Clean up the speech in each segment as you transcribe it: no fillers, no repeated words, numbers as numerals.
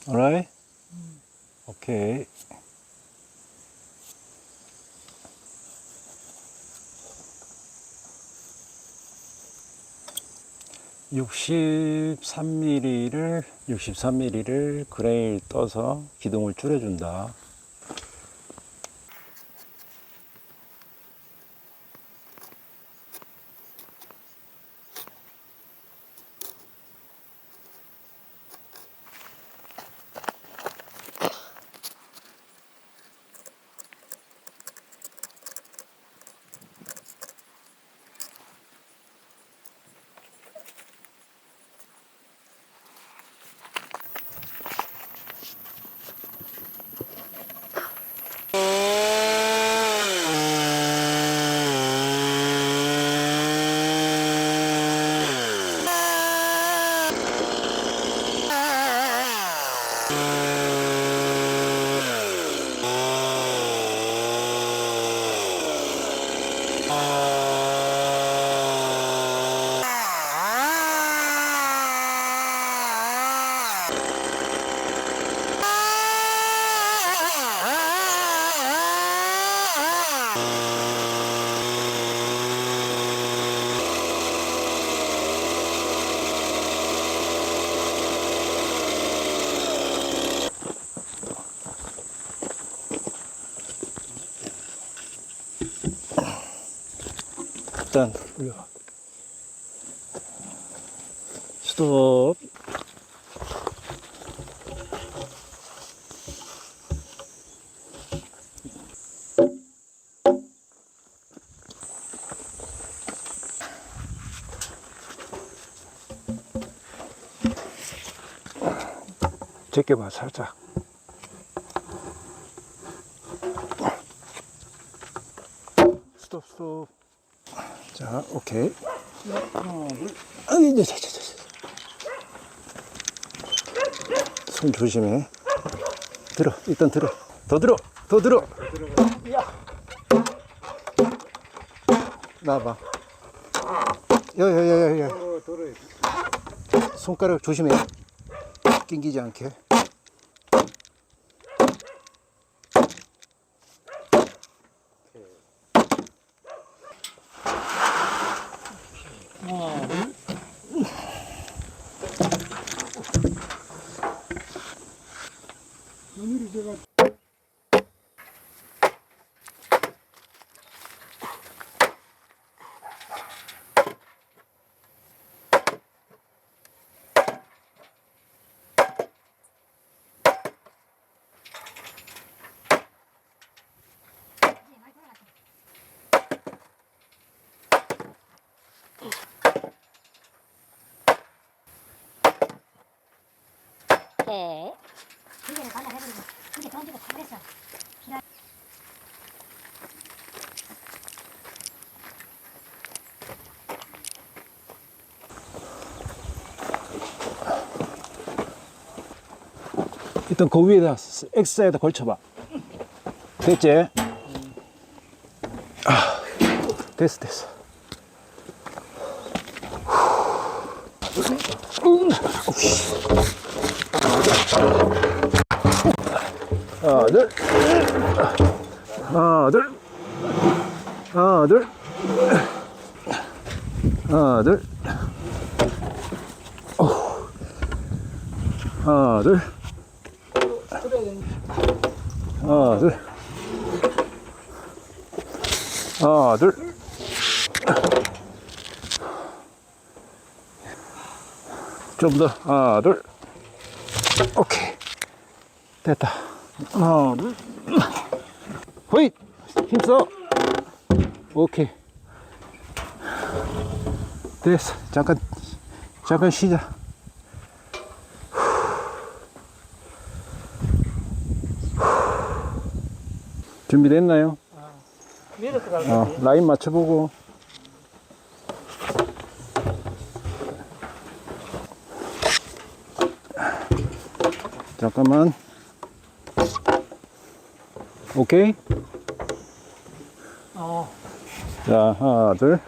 alright? 오케이. (63mm를) 그레일 떠서 기둥을 줄여준다. 일단 올려. 스톱. 제껴봐 살짝. 스톱. 자, 오케이. 이제 손 조심해. 들어, 일단 들어. 더 들어. 야. 나와봐. 야. 손가락 조심해. 낑기지 않게. 오늘이 제가 네. 이제는 반납해버리고 이제 돈 주고 사버렸어. 일단 그 위에다 X자에다 걸쳐봐. 됐지? 됐어. 하나, 둘. 하나, 둘. 좀 더. 하나, 둘. 오케이. 됐다. 하나, 둘. 호잇! 힘써. 오케이. 됐어. 잠깐 쉬자. 준비됐나요? 밀어서 가면 라인 맞춰보고. 잠깐만. 오케이? 자, 하나, 둘.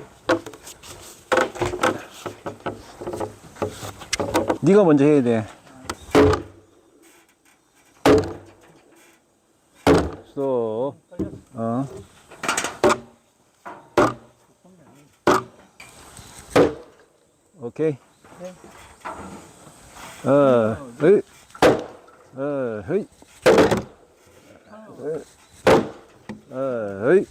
네가 먼저 해야 돼. 오케이. 네. 헤이. 헤이. 헤이.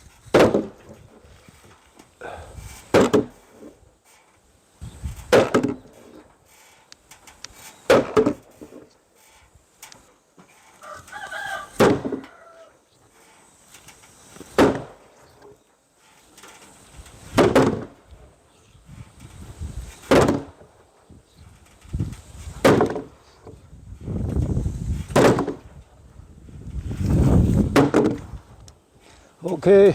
오케이.